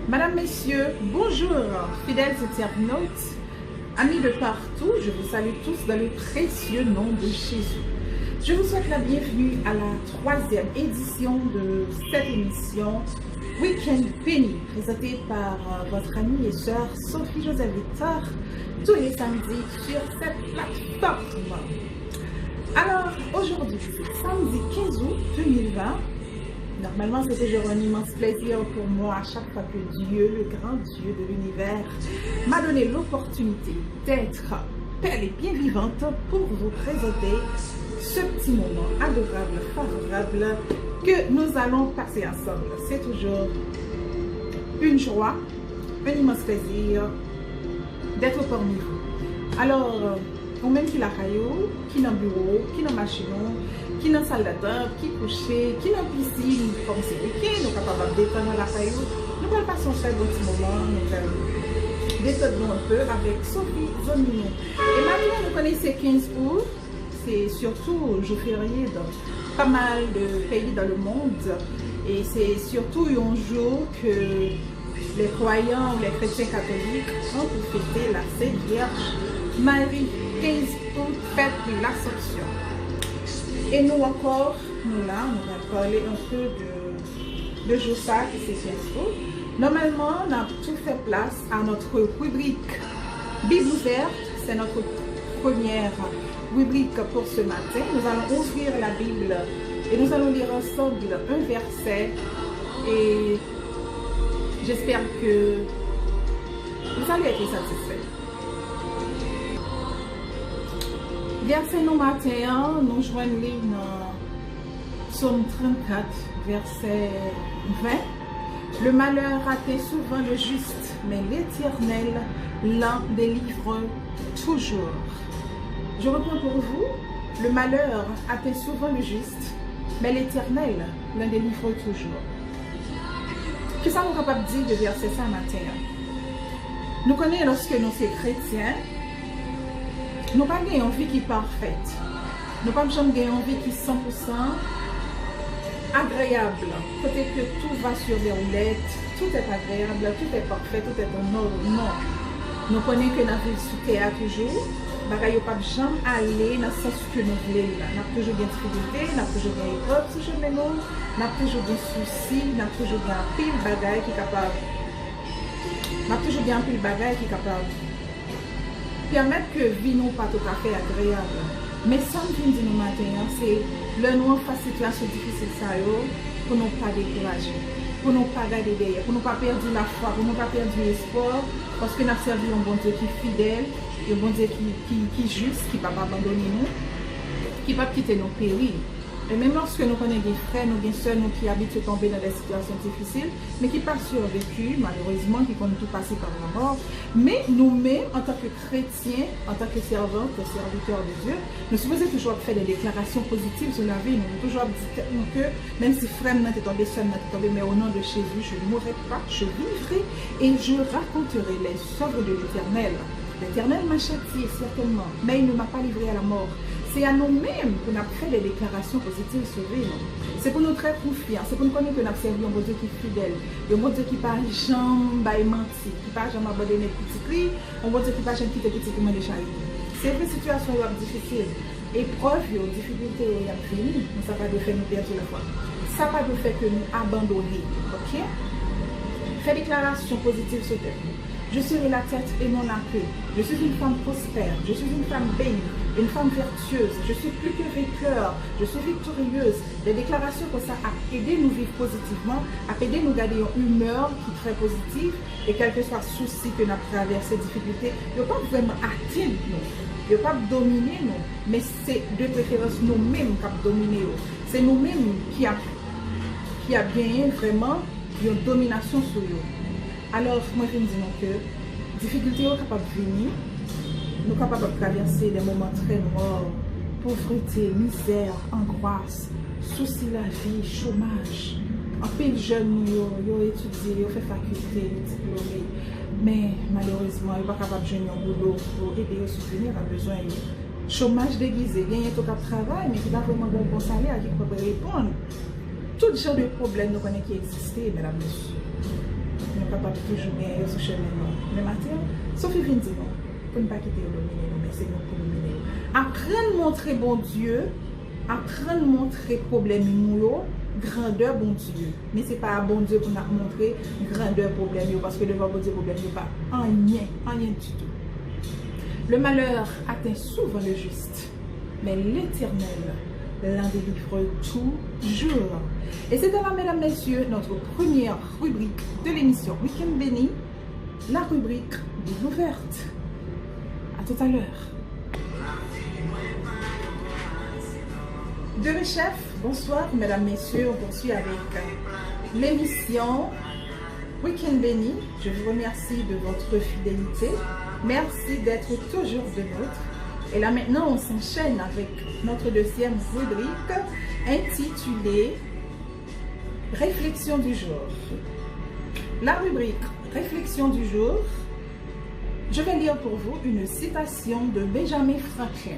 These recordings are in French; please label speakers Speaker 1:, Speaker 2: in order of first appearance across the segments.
Speaker 1: Madame, Messieurs, bonjour, fidèles internautes, amis de partout, je vous salue tous dans le précieux nom de Jésus. Je vous souhaite la bienvenue à la 3e édition de cette émission Week-end Béni, présentée par votre amie et sœur Sophie Joseph Victor, tous les samedis sur cette plateforme. Alors, aujourd'hui, c'est samedi 15 août 2020. Normalement, c'est toujours un immense plaisir pour moi à chaque fois que Dieu, le grand Dieu de l'univers, m'a donné l'opportunité d'être belle et bien vivante pour vous présenter ce petit moment adorable, favorable que nous allons passer ensemble. C'est toujours une joie, un immense plaisir d'être parmi vous. Alors, ou même qui la caillou, qui dans le bureau, qui dans la machine, qui dans la salle d'attente, qui couché, qui dans la piscine, comme c'est week-end, nous sommes capables de détendre la caillou. Nous allons passer un très bon petit moment, nous allons détendre un peu avec Sophie Zonino. Et maintenant, vous connaissez 15 août, c'est surtout un jour férié dans pas mal de pays dans le monde. Et c'est surtout un jour que les croyants ou les chrétiens catholiques ont pour fêter la Sainte Vierge Marie. 15 août, fête de l'Assomption. Et nous encore, nous là, on va parler un peu de jour ça, qui c'est 15 août. Normalement, on a tout fait place à notre rubrique Bible ouverte. C'est notre première rubrique pour ce matin. Nous allons ouvrir la Bible et nous allons lire ensemble un verset. Et j'espère que vous allez être satisfaits. Verset nous matin, nous joignons dans Psaume 34, verset 20. Le malheur hâte souvent le juste, mais l'Éternel l'en délivre toujours. Je reprends pour vous. Le malheur hâte souvent le juste, mais l'Éternel l'en délivre toujours. Qu'est-ce que nous sommes capables de dire de verset ça matin? Nous connaissons lorsque nous sommes chrétiens. Nous n'avons pas une vie qui est parfaite. Nous n'avons pas une vie qui est 100% agréable. Peut-être que tout va sur les roulettes, tout est agréable, tout est parfait, tout est en ordre. Non. Nous connaissons que nous vivons sous terre toujours. Nous ne pouvons pas jamais aller dans le sens que nous voulons. Nous avons toujours des difficultés, nous avons toujours des épreuves, toujours des nous avons toujours des soucis, nous avons toujours des pile de bagailles qui sont capables. Nous avons toujours des pile de bagailles qui sont capables. Permettre que vie nous pas tout à fait agréable. Mais ça me dit nous matin, c'est le nous face situation difficile ça pour nous pas décourager, pour nous pas garder derrière, pour nous pas perdre la foi, pour nous pas perdre l'espoir, parce que nous avons servi un bon Dieu qui est fidèle, un bon Dieu qui est juste, qui ne va pas abandonner nous, qui ne va pas quitter nos péris. Et même lorsque nous connaissons des frères, nous des sœurs, nous qui habitent tomber dans des situations difficiles, mais qui n'ont pas survécu, malheureusement, qui ont tout passé par la mort. Mais nous-mêmes, en tant que chrétiens, en tant que servants, que serviteurs de Dieu, nous sommes toujours faire des déclarations positives sur la vie. Nous sommes toujours dire que même si frère n'est tombé, sœur n'est tombé, mais au nom de Jésus, je ne mourrai pas, je vivrai et je raconterai les œuvres de l'Éternel. L'Éternel m'a châtié certainement, mais il ne m'a pas livré à la mort. C'est à nous-mêmes qu'on a fait des déclarations positives sur lui. C'est pour nous très confiants. C'est pour nous connaître qu'on a servi un bon Dieu qui est fidèle. Un bon Dieu qui n'a jamais menti, qui n'a jamais abandonné petit cri, un bon Dieu qui n'a jamais quitté petit comment de charité. C'est une situation difficile. Épreuve, difficulté, il y a fini. Mais ça n'a pas de fait nous perdre la foi. Ça n'a pas de fait que nous abandonner. Ok? Fais déclaration positive sur terre. Je serai la tête et non la queue. Je suis une femme prospère. Je suis une femme bénie. Une femme vertueuse. Je suis plus que vainqueur. Je suis victorieuse. Des déclarations comme ça a aidé nous vivre positivement, a aidé nous garder une humeur qui est très positive. Et quel que soit le souci que nous avons traversé, difficultés, il ne pas vraiment atteindre nous. Il ne pas dominer nous. Mais c'est de préférence nous-mêmes qui avons dominé nous. C'est nous-mêmes qui a gagné vraiment une domination sur nous. Alors, moi, je me dis que les difficultés sont capables de venir, nous sommes capables de traverser des moments très noirs, pauvreté, misère, angoisse, soucis de la vie, chômage. En peu de jeunes, ils ont étudié, ils ont fait faculté, ils ont diplômé, mais malheureusement, ils ne sont pas capables de jouer un boulot pour aider à soutenir à besoin. Chômage déguisé, gagner tout le travail, mais qui n'a pas vraiment de bon salaire qui peut répondre. tout genre de problèmes nous connaissons qui existent, mesdames, messieurs. Nous sommes capables de toujours bien sur chemin. Le matin, Sophie vient dire non, pour ne pas quitter le domaine, mais c'est nous pour nous mener. Apprendre à montrer bon Dieu, apprendre à montrer problème nous, grandeur bon Dieu. Mais ce n'est pas bon Dieu pour nous montrer grandeur problème, parce que devant bon Dieu, problème n'est pas rien du tout. Le malheur atteint souvent le juste, mais l'Éternel l'en délivre toujours. Et c'est là, mesdames, messieurs, notre première rubrique de l'émission Week-end béni, la rubrique Bible ouverte. À tout à l'heure. Deux chefs, bonsoir, mesdames, messieurs, on poursuit avec l'émission Week-end béni. Je vous remercie de votre fidélité. Merci d'être toujours de nôtre. Et là maintenant, on s'enchaîne avec notre deuxième rubrique intitulée Réflexion du jour. La rubrique Réflexion du jour, je vais lire pour vous une citation de Benjamin Franklin.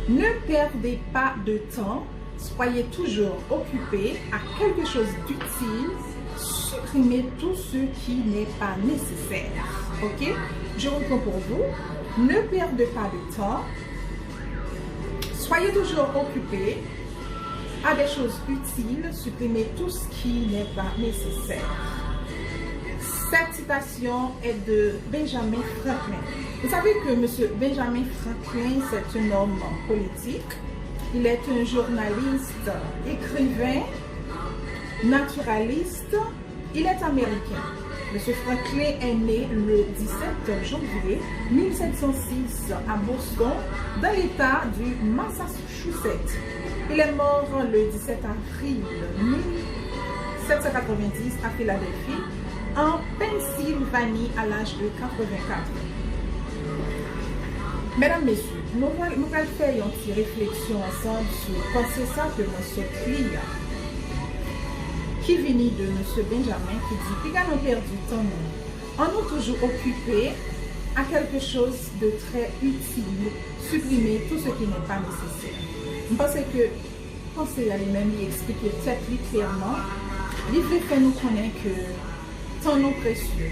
Speaker 1: Ne perdez pas de temps, soyez toujours occupés à quelque chose d'utile, supprimez tout ce qui n'est pas nécessaire. Ok? Je reprends pour vous. Ne perdez pas de temps, soyez toujours occupés à des choses utiles, supprimez tout ce qui n'est pas nécessaire. Cette citation est de Benjamin Franklin. Vous savez que M. Benjamin Franklin, c'est un homme politique. Il est un journaliste, écrivain, naturaliste. Il est américain. M. Franklin est né le 17 janvier 1706 à Boston, dans l'État du Massachusetts. Il est mort le 17 avril 1790 à Philadelphie, en Pennsylvanie, à l'âge de 84 ans. Mesdames, messieurs, nous allons faire une petite réflexion ensemble sur penser ça que M. Clia, qui vient de M. Benjamin, qui dit qu'il a perdu du temps, on est toujours occupé à quelque chose de très utile, supprimer tout ce qui n'est pas nécessaire. Je pense que penser à lui-même, il explique très clairement, il fait nous connaître que temps nous précieux.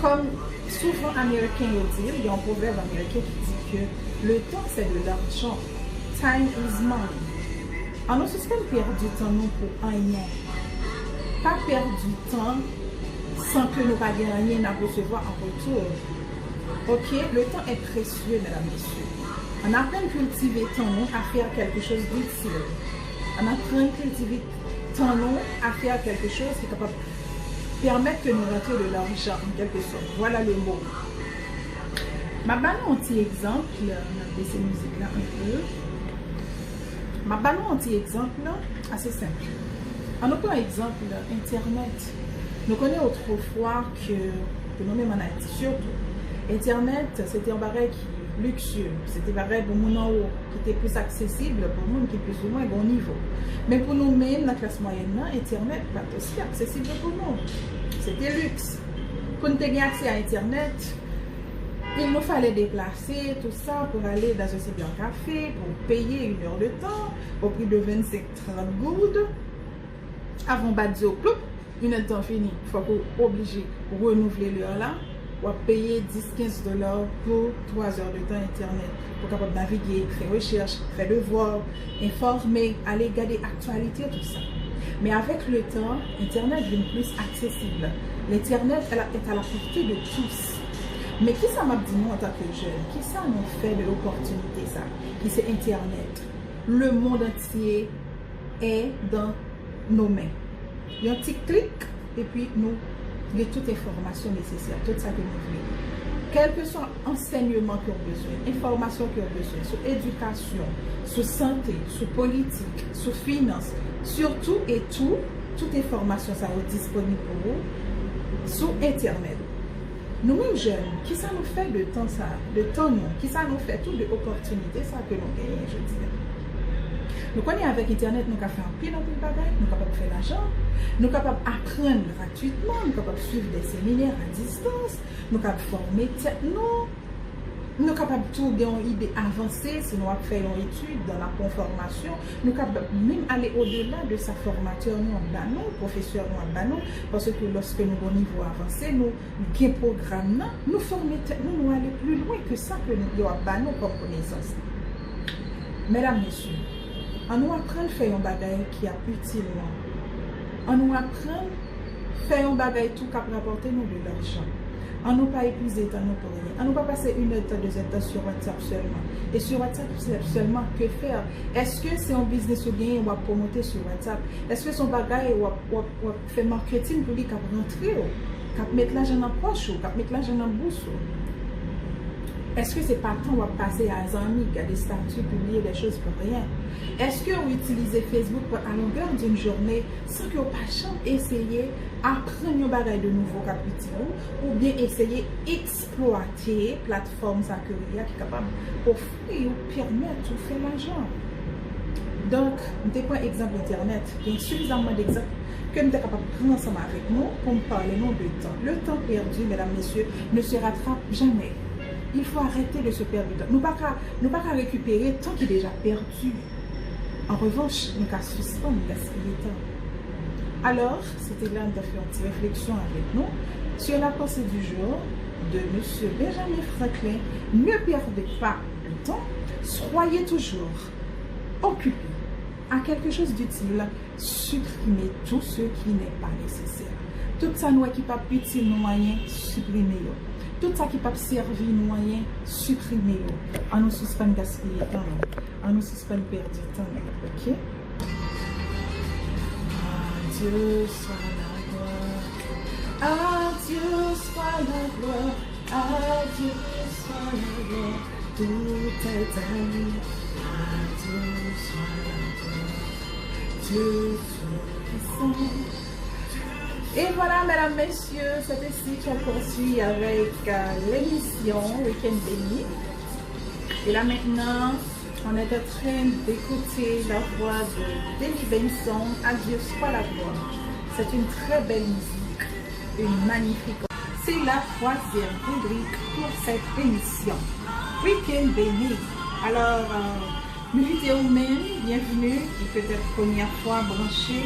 Speaker 1: Comme souvent américains le disent, il y a un proverbe américain qui dit que le temps c'est de l'argent. Time is money. On ne peut pas perdre du temps nous pour rien. Pas perdre du temps sans que nous n'ayons rien à recevoir en retour. Ok, le temps est précieux, mesdames, messieurs. On apprend à cultiver temps nous à faire quelque chose d'utile. On apprend à cultiver temps nous à faire quelque chose qui est capable de permettre que nous rentrions de l'argent en quelque sorte. Voilà le mot. Ma donne un petit exemple, on a baissé la musique là un peu. Ma donne un petit exemple assez simple. En autre exemple, Internet. Nous connaissons autrefois que nous-mêmes en Haïti, surtout, Internet, c'était un barrage luxueux. C'était un barrage pour nous qui était plus accessible pour nous qui est plus ou moins bon niveau. Mais pour nous-mêmes, la classe moyenne, Internet n'est pas aussi accessible pour nous. C'était luxe. Pour nous avoir accès à Internet, il nous fallait déplacer tout ça pour aller dans un cybercafé, pour payer une heure de temps au prix de 25-30 gouttes. Avant de dire, une heure de temps fini, il faut qu'on soit obligé de renouveler l'heure là, ou à payer 10-15 $ pour 3 heures de temps Internet, pour capable naviguer, faire recherche, faire devoir, informer, aller regarder l'actualité, tout ça. Mais avec le temps, Internet devient plus accessible. L'Internet est à la portée de tous. Mais qui ça m'a dit nous en tant que jeunes? Qui ça nous fait de l'opportunité ça? Qui c'est Internet? Le monde entier est dans nos mains. Il y a un petit clic et puis nous, il y a toute information nécessaire, tout ça que nous voulons. Quel que soit l'enseignement qu'on a besoin, information qu'on a besoin, sur éducation, sur santé, sur politique, sur finance, sur tout et tout, toute information ça est disponible pour vous sur Internet. Nous-mêmes jeunes, qui ça nous fait de temps ça, de temps nous, qui ça nous fait toutes les opportunités ça que nous gagnons, je dis. Nous connaissons avec Internet, nous pouvons faire un pied dans tout le bagage, nous pouvons faire l'argent, nous pouvons apprendre gratuitement, nous pouvons suivre des séminaires à distance, nous pouvons former tête nous. Nous sommes capables de tout avoir une idée avancée si nous faisons une étude dans la formation. Nous sommes capables même aller au-delà de sa formateur, nous avons professeur, nous avons parce que lorsque nous avons un niveau avancé, nous avons un programme, nous formons, nous aller plus loin que ça que nous avons comme connaissance. Mesdames, messieurs, on nous apprend à faire un bagage qui est utile. On nous apprend à faire un bagage tout qui rapporter nous de l'argent. On ne pas épuiser temps pour rien. On ne pas passer 1 heure, 2 heures sur WhatsApp seulement. Et sur WhatsApp seulement, que faire? Est-ce que c'est un business ou bien on va promouvoir sur WhatsApp? Est-ce que son bagage ou faire marketing pour lui qui rentrer, qui mettre l'argent dans la poche, qui mettre l'argent dans la bourse? Est-ce que c'est pas le temps de passer à des amis, à des statuts, publier des choses pour rien? Est-ce que vous utilisez Facebook à longueur d'une journée sans que vous pas essayer d'apprendre un bagage de nouveau capital ou bien essayer d'exploiter la plateforme qui est capable d'offrir ou permettre de faire l'argent? Donc, je prends un exemple Internet. Il y a suffisamment d'exemples que nous sommes capables de prendre ensemble avec nous pour parler de temps. Le temps perdu, mesdames, messieurs, ne se rattrape jamais. Il faut arrêter de se perdre du temps. Nous ne pouvons pas récupérer le temps qui est déjà perdu. En revanche, nous pouvons suspendre le gaspiller le temps. Alors, c'était là de faire une petite réflexion avec nous sur la pensée du jour de M. Benjamin Franklin. Ne perdez pas de temps, soyez toujours occupés à quelque chose d'utile. Supprimez tout ce qui n'est pas nécessaire. Tout ça nous qui pas utile nous moyen, supprimez-le. Tout ça qui peut servir nous moyen, supprimez-le. On nous suspend gaspiller le temps. On nous suspend perdre du temps. Ok? Dieu soit la gloire. À Dieu soit la gloire. À Dieu soit la gloire. Tout est à lui. À Dieu soit la gloire. Dieu soit puissant. Et voilà, mesdames, messieurs, c'est ici qu'on poursuit avec l'émission Week-end Béni. Et là maintenant, on est en train d'écouter la voix de David Benson, À Dieu soit la gloire. C'est une très belle musique, une magnifique. C'est la 3e rubrique pour cette émission. Week-end Béni. Alors, nous vidéo même, bienvenue, qui peut-être première fois branché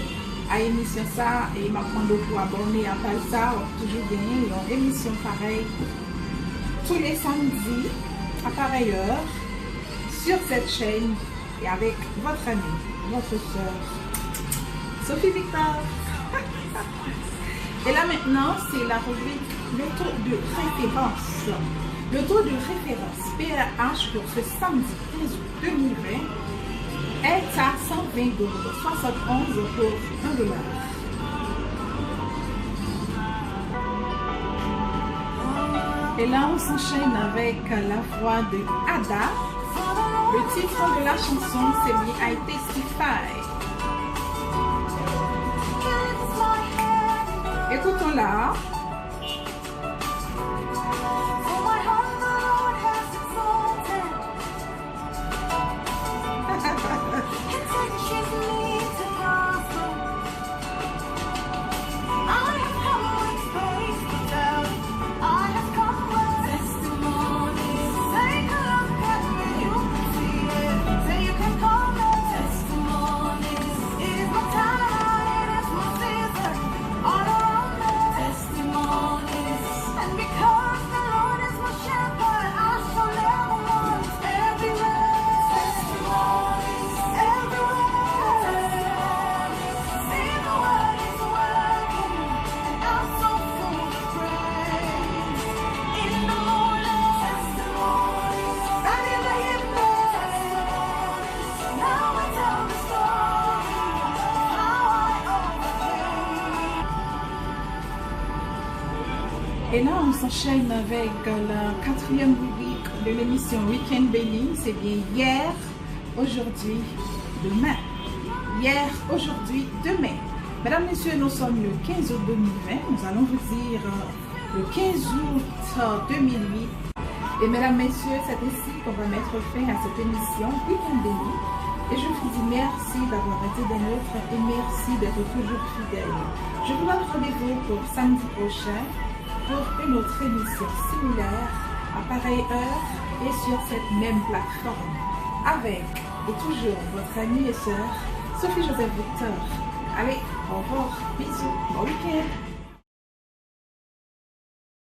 Speaker 1: à l'émission ça, et maintenant pour abonner à ça, toujours gagner une émission pareille tous les samedis à pareille heure sur cette chaîne et avec votre amie, votre soeur Sophie Victor. Et là maintenant, c'est la rubrique le taux de référence. Le taux de référence PRH pour ce samedi 15 août 2020 est à 120,71 pour $1. Et là, on s'enchaîne avec la voix de Ada. Le titre de la chanson, c'est bien I Testify. Écoutons-la. Et là, on s'enchaîne avec la 4e rubrique de l'émission Week-end Béni. C'est bien hier, aujourd'hui, demain. Hier, aujourd'hui, demain. Mesdames, Messieurs, nous sommes le 15 août 2020. Nous allons vous dire le 15 août 2008. Et mesdames, Messieurs, c'est ici qu'on va mettre fin à cette émission Week-end Béni. Et je vous dis merci d'avoir été des nôtres et merci d'être toujours fidèles. Je vous donne rendez-vous pour samedi prochain pour une autre émission similaire à pareille heure et sur cette même plateforme. Avec et toujours votre amie et sœur, Sophie Joseph Victor. Allez, au revoir, bisous, bon week-end.